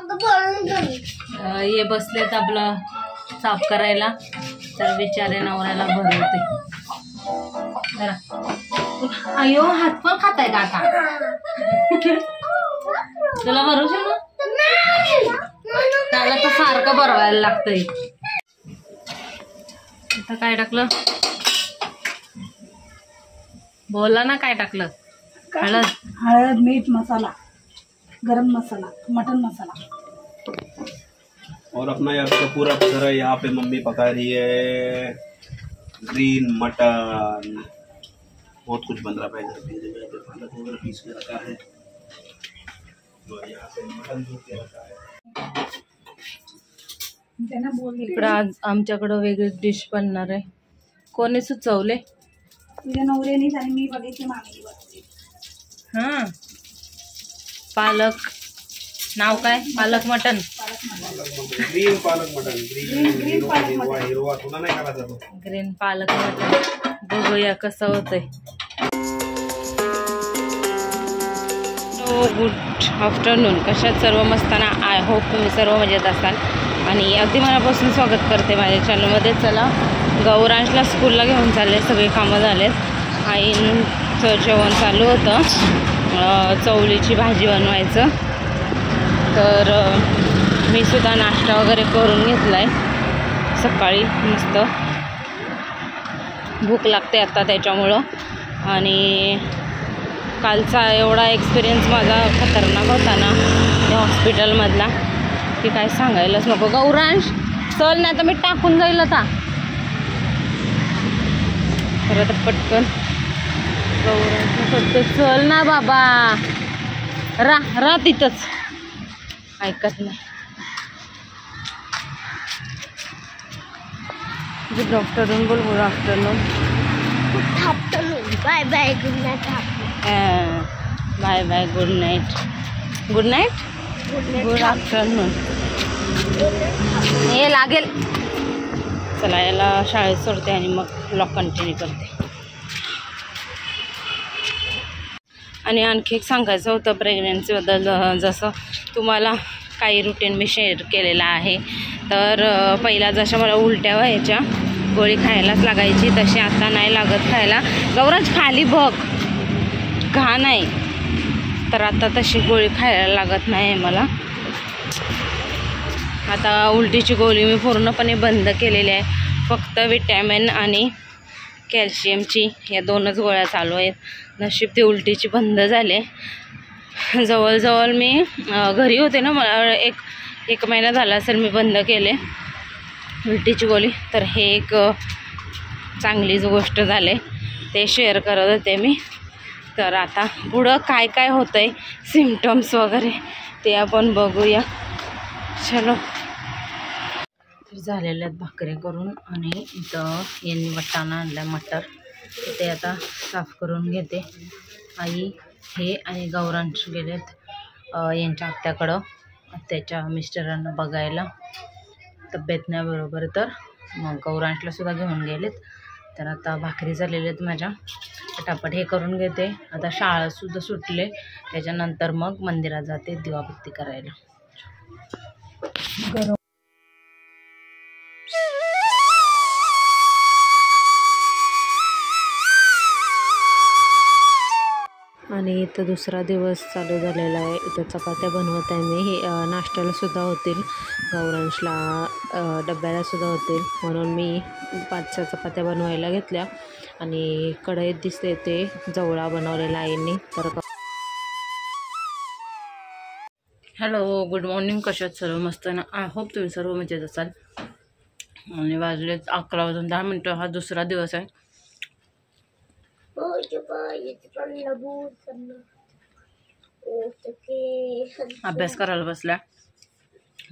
ये बसलेत आपलं साफ करायला, तर बिचारे नवऱ्याला भरवते जरा. अयो हात पण खाताय का आता? तुला भरू शकतो त्याला तर सारखं भरवायला लागतंय. आता काय टाकलं? बोला ना, काय टाकलं? हळद, हळद, मीठ, मसाला, गरम मसाला, मटन मसाला. और अपना यार तो पूरा घर है यहाँ पे मम्मी पका रही है ग्रीन मटन. बहुत कुछ बन रहा है घर पे. पालक वगैरह पीस के रखा है और यहाँ पे मटन धो के रखा है. इकडं आज आमच्याकडं वेगळी डिश बनणार आहे. कोणी सुचवले? तुझ्या नवऱ्यानीच आणि मी बघितली मागणी बनवली. हां, पालक. नाव काय? पालक मटन. ग्रीन पालक मटन. ग्रीन हिरवा तुला नाही करायचा तो. ग्रीन पालक मटन. बघूया कसं होतंय. Good afternoon. कशात सर्व मस्ताना. आय होप तुम्ही सर्व मजेत असाल आणि अगदी मनापासून स्वागत करते माझ्या चॅनलमध्ये. चला, गौरांशला स्कूलला घेऊन चालले. सगळे कामं झालेत. आईंचं जेवण चालू होतं, चवलीची भाजी बनवायचं. तर मी सुद्धा नाश्ता वगैरे करून घेतला आहे सकाळी. मस्त भूक लागते आता त्याच्यामुळं. आणि कालचा एवढा एक्सपिरियन्स माझा खतरनाक होता ना त्या हॉस्पिटलमधला, की काय सांगायलाच नको. गौरांश चल, नाही तर मी टाकून जाईल आता. परत पटकन गौरांश पटकन चल ना बाबा. रा तिथंच. ऐकत नाही. गुड आफ्टरनून बोल. Good afternoon. Good afternoon. Bye bye. Good night. Bye bye. Good night. Good night. Good afternoon. हे लागेल. चला, याला शाळेत सोडते आणि मग ब्लॉग कंटिन्यू करते. आणि आणखी एक सांगायचं होतं प्रेग्नन्सीबद्दल. जसं तुम्हाला काही रुटीन मी शेअर केलेला आहे. तर पहिला जशा मला उलट्या व्हायच्या, गोळी खायलाच लागायची, तशी आता नाही लागत खायला. गौराज खाली बघ, घाण आहे. तर आता तशी गोळी खायला लागत नाही मला. आता उलटीची गोळी मी पूर्णपणे बंद केलेली आहे. फक्त विटॅमिन आणि कॅल्शियमची या 2च गोळ्या चालू आहेत. नशीब ती उलटीची बंद झाले. जवळजवळ मी घरी होते ना, मला एक महिना झाला असेल मी बंद केले उलटीची गोळी. तर हे एक चांगलीच गोष्ट झाली, ते शेअर करत होते मी. तर आता पुढं काय काय होतं आहे, सिम्पटम्स वगैरे, ते आपण बघूया. चलो. झालेल्या आहेत भाकरी करून आणि इथं यांनी वाटाणा आणला मटर, ते आता साफ करून घेते. आई हे आणि गौरांश गेलेत यांच्या आत्याकडं, आत्याच्या मिस्टरांना बघायला. तब्येत नाही बरोबर, तर मग गौरांशला सुद्धा घेऊन गेलेत. तर आता भाकरी झालेल्या आहेत माझ्या, पटापट हे करून घेते. आता शाळासुद्धा सुटले, त्याच्यानंतर मग मंदिरात जाते दिवाबत्ती करायला. आणि इथं दुसरा दिवस चालू झालेला आहे. इथं चपात्या बनवत आहे मी. हे नाश्त्यालासुद्धा होतील, गौरांशला डब्यालासुद्धा होतील, म्हणून मी 5 चपात्या बनवायला घेतल्या. आणि कढईत दिसते ते जवळा बनवलेला आईंनी. तर हॅलो, गुड मॉर्निंग. कशात सर्व मस्त ना. आय होप तुम्ही सर्व मजेत असाल. आणि वाजलेत 11 वाजून 10 मिनटं. हा दुसरा दिवस आहे. अभ्यास करायला बसल्या,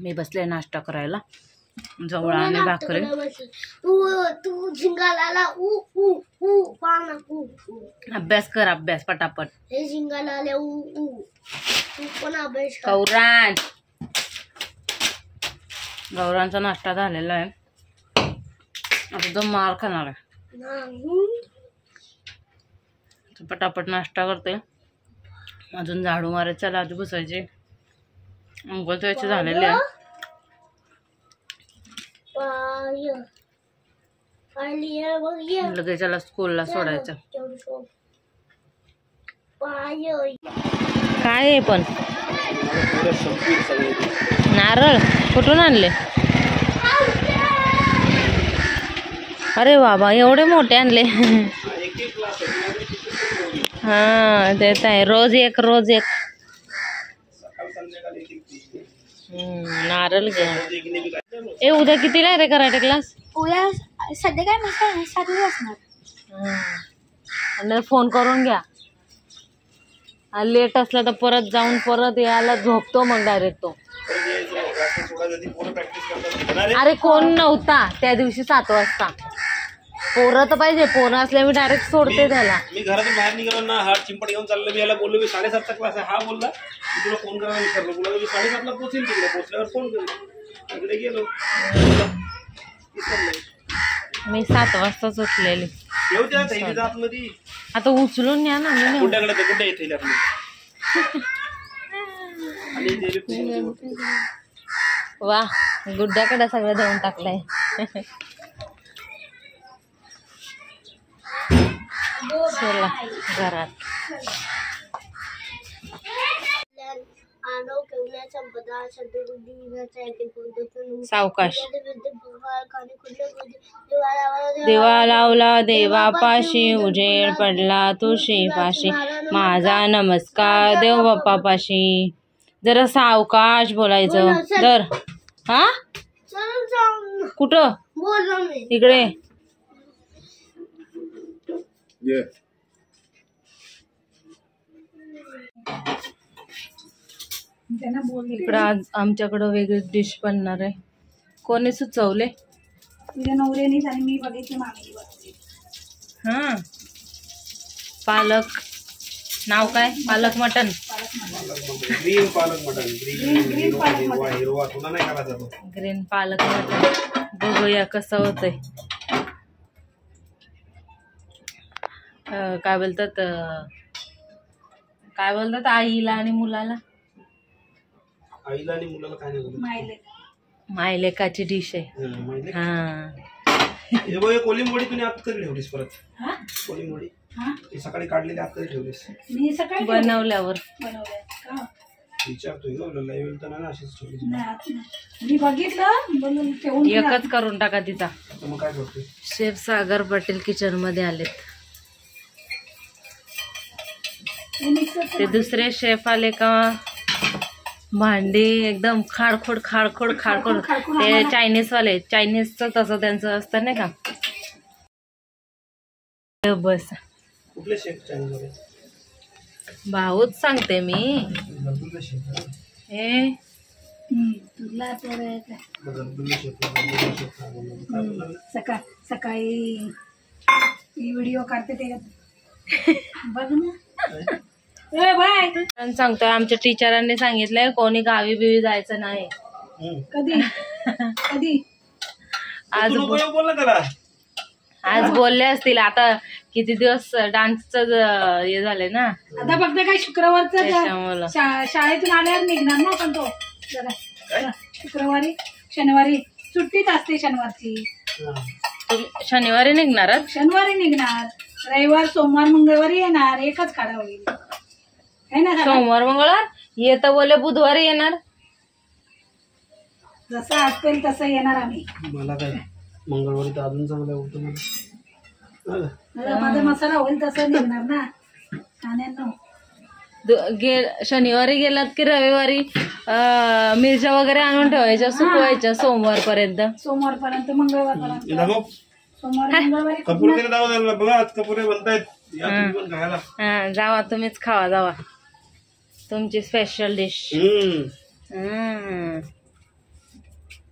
मी बसले नाश्ता करायला. जवळा आणि भाकरी. अभ्यास कर, अभ्यास पटापट. गौरांचा नाश्ता झालेला आहे. आता तो मार खाणार आहे. पटापट नाश्ता करते. अजून झाडू मारायचं, लाजू बसायचे. अंघोळ त्याचे झालेले आहे. लगेच त्याला स्कूलला सोडायचं. काय आहे पण नारळ कुठून आणले? अरे बाबा एवढे मोठे आणले. हा देत आहे रोज एक रोज एक. नारळ घ्या. ए उद्या कितीला आहे रे कराटे क्लास? उद्या सध्या काय माहिती 7ला असणार. आणि फोन करून घ्या. लेट असला तर परत जाऊन परत यायला झोपतो मग डायरेक्ट तो. अरे कोण नव्हता त्या दिवशी 7 वाजता. पोरं तर पाहिजे. पोरं असल्या मी डायरेक्ट सोडते त्याला. मी घरातून बाहेर निघालो ना हा चिंपट घेऊन चाललो. मी याला बोललो मी 7:30चा क्लास आहे. हा बोलला मी तुला फोन करायला विचारलो. बोला मी 7:30ला पोहोचेल तिकडे. पोहोचल्यावर फोन करेल. तिकडे गेलो मी 7 वाजताच उठलेली. येऊ द्या थैली आतमध्ये. आता उचलून न्या ना. मी गुड्याकडे ते गुड्डे येतील आपले. आणि ते वा गुड्ड्याकडे सगळं देऊन टाकलंय. चला घरात. सावकाश. देवा लावला देवापाशी उजेड पडला तुळशीपाशी. माझा नमस्कार देव बाप्पापाशी. जरा सावकाश बोलायचं. दर हा कुठं इकडे. इकडं आज आमच्याकडं वेगळी डिश बनणार आहे. कोणी सुचवले? तुझ्या नवऱ्यानेच आणि मी बघितले मामीने बनवले. हा पालक. नाव काय? पालक मटन. ग्रीन पालक मटन. हिरवा तुला नाही करायचा तो. ग्रीन पालक मटन. बघूया कसं होतंय. काय बोलतात आईला आणि मुलाला? आईला आणि मुलाला काय नाही बोलत. मायलेकाची डिश आहे. हा हे बघ कोलिंबोडी तुम्ही आत कधी ठेवलीस परत? कोलिंबोडी सकाळी काढलेली आत कधी ठेवलीस? मी सकाळी बनवल्यावर विचारतोय लाईव्ह तर नाही अशीच ठेवलीस. मी बघितलं बनवून ठेवून एकच करून टाका तिचा. मग काय करतोय? शेफ सागर पटेल किचन मध्ये आलेत. ते दुसरे शेफ आले का भांडी एकदम खाडखोड खाडखोड खाडखोड. ते चायनीज वाले. चायनीजचं तसं त्यांचं असतं नाही का. बस कुठले शेफ चायनीज वाले? भाऊच सांगते मी. हे तुला सकाळी व्हिडिओ काढते ते बघ ना. सांगतोय आमच्या टीचरांनी सांगितलंय कोणी गावी बिवी जायचं नाही. कधी कधी आज बोल त्याला. आज बोलले असतील. आता किती दिवस डान्सच हे झालंय ना. आता फक्त काय शुक्रवारचं त्याच्यामुळं शाळेतून आल्यावर निघणार ना. पण तो जरा शुक्रवारी शनिवारी सुट्टीच असते. शनिवारची शनिवारी निघणार. शनिवारी निघणार. रविवार सोमवार मंगळवारी येणार. एकच काढा वगैरे है ना. सोमवार मंगळवार येतं बोले बुधवारी येणार. जसं असेल तसं येणार आम्ही. मला काय मंगळवारी तर अजून चांगलं होतं मला. माझा मसाला होईल तसं निघणार ना. खाण्यानं शनिवारी गेलात की रविवारी मिरच्या वगैरे आणून ठेवायच्या सुकवायच्या सोमवारपर्यंत. सोमवारपर्यंत मंगळवारपर्यंत. सोमवार मंगळवारी कपूर दावा बघा आज कपूर बनतायत. हा जावा तुम्हीच खावा जावा. तुमची स्पेशल डिश.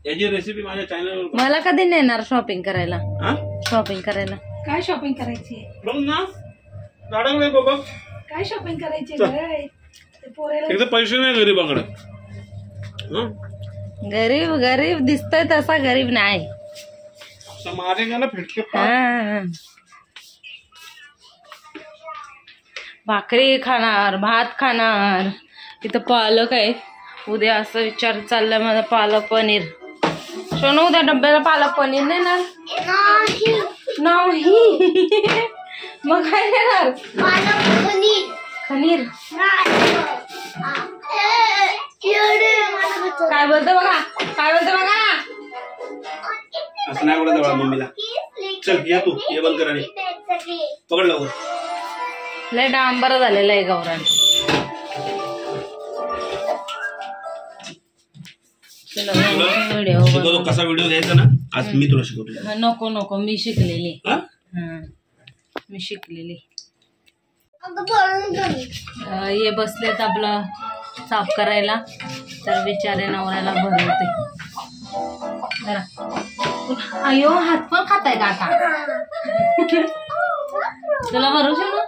याची रेसिपी माझ्या चॅनलवर. मला कधी नेणार शॉपिंग करायला? शॉपिंग करायला काय शॉपिंग करायची? बघ ना गाडा नाही बाबा. काय शॉपिंग करायची? एकदा पैसे नाही गरीबाकडे. गरीब गरीब दिसतोय तसा गरीब नाही. मारेगा ना फिटके. भाकरी खाणार भात खाणार. इथं पालक आहे. उद्या असं विचार चाललाय माझा पालक पनीर. सोनू उद्या डब्याला पालक पनीर नेणार नाही. मग काय नेणार? खनीर. काय बोलतो बघा, काय बोलतो बघा. असं नाही बोलत मम्मीला. चल या तू, ये बंद करा. पकड लवकर. लय डांबर झालेलं आहे गौरान. व्हिडिओ कसा व्हिडिओ घ्यायचा ना, आज मी तुला शिकवतो. नको नको, मी शिकलेली. मी शिकलेली. हे बसलेत आपलं साफ करायला, तर बिचारे नवऱ्याला भरवते जरा. अयो हात पण खाताय का आता? तुला भरू शकतो?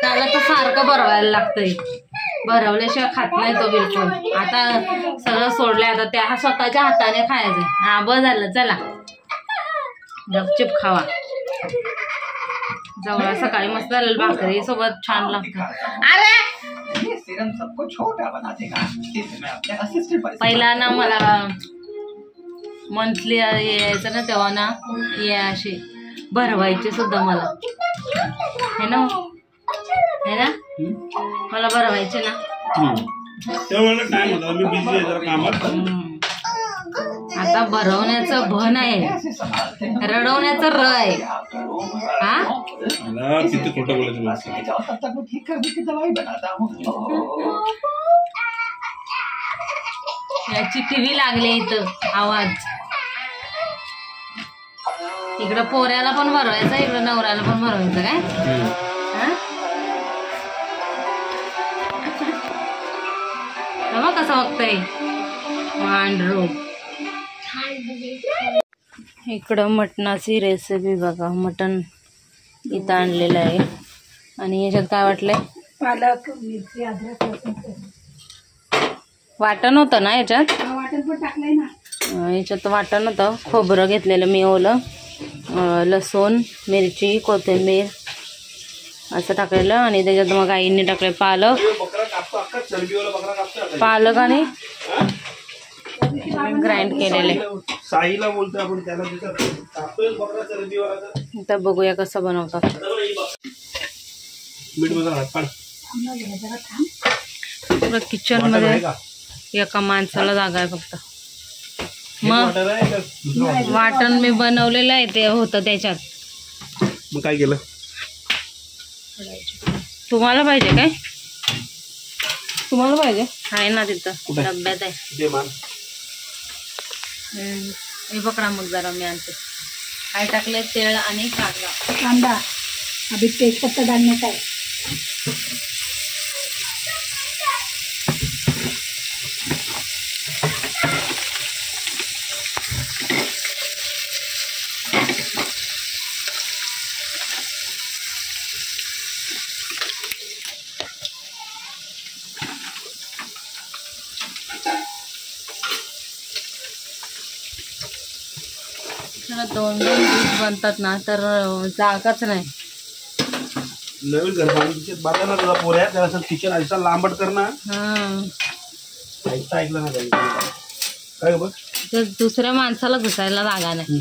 त्याला तर सारखं भरवायला लागतंय, भरवल्याशिवाय खात नाही तो बिलकुल. आता सगळं सोडलंय, आता त्या स्वतःच्या हाताने खायचं. हा बस झालं, चला गपचिप खावा. जवळ सकाळी मस्त झालं, भाकरी सोबत छान लागतं. अरे पहिला ना मला मंथली यायचं ना, तेव्हा ना ये अशी भरवायची सुद्धा मला, है ना मला भरवायचे ना. टाइम होता, मी बिझी आहे जरा कामात. आता भरवण्याचं भ नाही, रडवण्याचं र आहे. हा किती खोटं बोलायचं. याची टीव्ही लागली इथं, आवाज. इकडं पोऱ्याला पण भरवायचं, इकडं नवऱ्याला पण भरवायचं. काय बघ कसं बघतंय मांडरू. इकडं मटणाची रेसिपी बघा. मटण इथं आणलेलं आहे आणि याच्यात काय वाटलंय? पालक, मिरची, अद्रक, लसूण. वाटण होतं ना याच्यात? वाटण पण टाकलंय ना. याच्यात वाटण होतं. खोबरं घेतलेलं मी ओलं, लसूण, मिरची, कोथिंबीर असं टाकलेलं आणि त्याच्यात मग आईने टाकले पालक आणि ग्राइंड केलेले. साईला बोलतोय आपण त्याला. आता बघूया कसं बनवतात. किचन मध्ये एका माणसाला जागा आहे फक्त. मग वाटण मी बनवलेलं आहे, ते होतं त्याच्यात. मग काय केलं? तुम्हाला पाहिजे काय? तुम्हाला पाहिजे आहे ना तिथं डब्यात आहे. हे पकडा मग जरा, मी आणते. काय टाकले? तेल आणि कांदा. अभी तेजपत्ता डालने का है. दोन डिश बनतात ना, तर जागाच नाही. नवीन घर बांधून बांधा ना तुझा पोऱ्या, त्याला किचन ऐसा लांबट करणार. ऐकलं ना काय बघ, तर दुसऱ्या माणसाला घुसायला जागा नाही.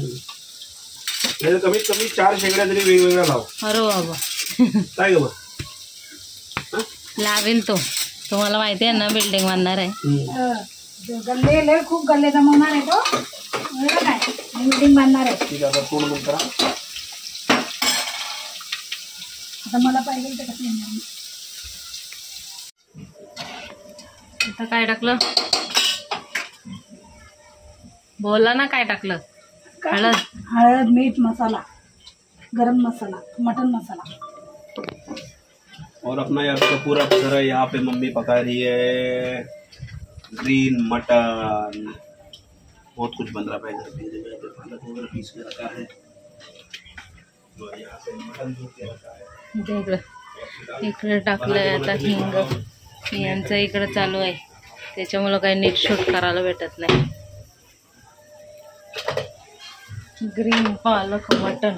कमीत कमी 4 शेगड्या तरी वेगवेगळ्या लाव. अरे बाबा काय ग बघ, लावेल तो. तुम्हाला माहिती आहे ना, बिल्डिंग बांधणार आहे. गल्ले लय खूप गल्ले जमवणार आहे तो. काय बिल्डिंग बांधणार आहे. ठीक आहे, पूर्ण बंद करा. आता मला पाहिजे तर कसं येणार. आता काय टाकलं? बोला ना, काय टाकलं? हळद. हळद, मीठ, मसाला, गरम मसाला, मटन मसाला. और अपना यार का पूरा तरह यहाँ पे मम्मी पका रही है ग्रीन मटन. बहुत कुछ बन रहा है इधर. पालक वगैरह पीस के रखा है. और यहाँ पे मटन धो के रखा है. इकडे टाकलंय आता हिंग. यांचं इकडे चालू आहे, त्याच्यामुळं काही नीट शूट करायला भेटत नाही. ग्रीन पालक मटन.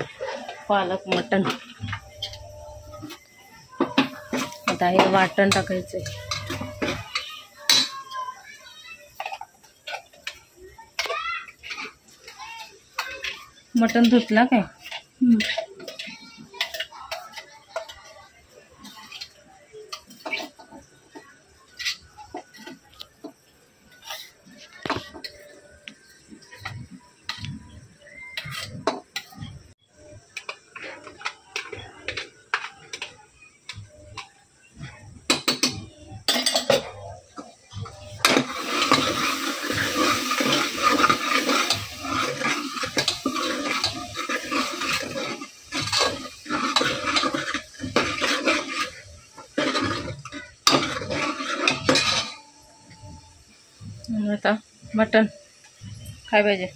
आता हे वाटण टाकायचंय. मटण धुतला काय? आता मटण काय पाहिजे?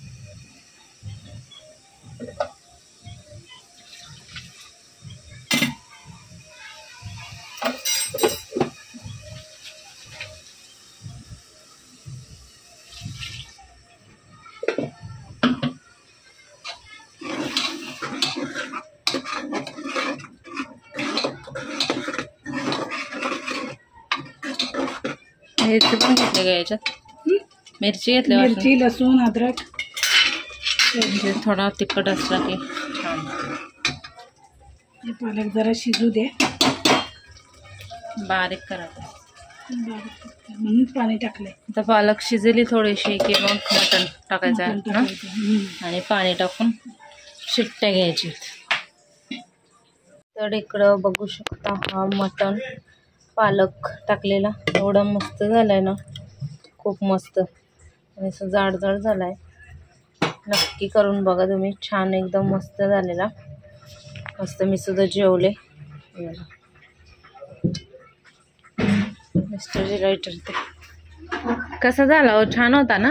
मिरची पण घेतली का याच्यात? मिरची घेतली वाटतं. मिरची, लसूण, अद्रक. म्हणजे थोडा तिखट असला की छान. हे पालक जरा शिजू दे, बारीक करायचं म्हणून पाणी टाकलंय. आता पालक शिजली थोडीशी की मग मटण टाकायचं आहे ना, आणि पाणी टाकून शिट्ट्या घ्यायची. तर इकडं बघू शकता हा मटण पालक टाकलेला एवढा मस्त झालाय ना, खूप मस्त. आणि असं जाड जाड झालाय. नक्की करून बघा तुम्ही, छान एकदम मस्त झालेला. मस्त मी सुद्धा जेवले. मिस्टर रायटर ते कसा झाला हो? छान होता ना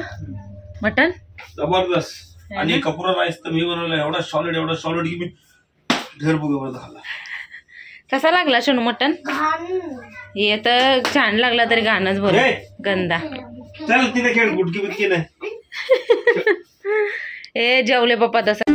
मटण? जबरदस्त. आणि कपुरा राईस तर मी बनवला एवढा सॉलिड की मी ढेर भुगेवर झाला. कसा लागला शनू मटण? हे तर छान लागला तरी गाणंच बोल गंदा. चल तिने खेळ गुटकी बिटकी नाही. ए जेवले पप्पा तसं.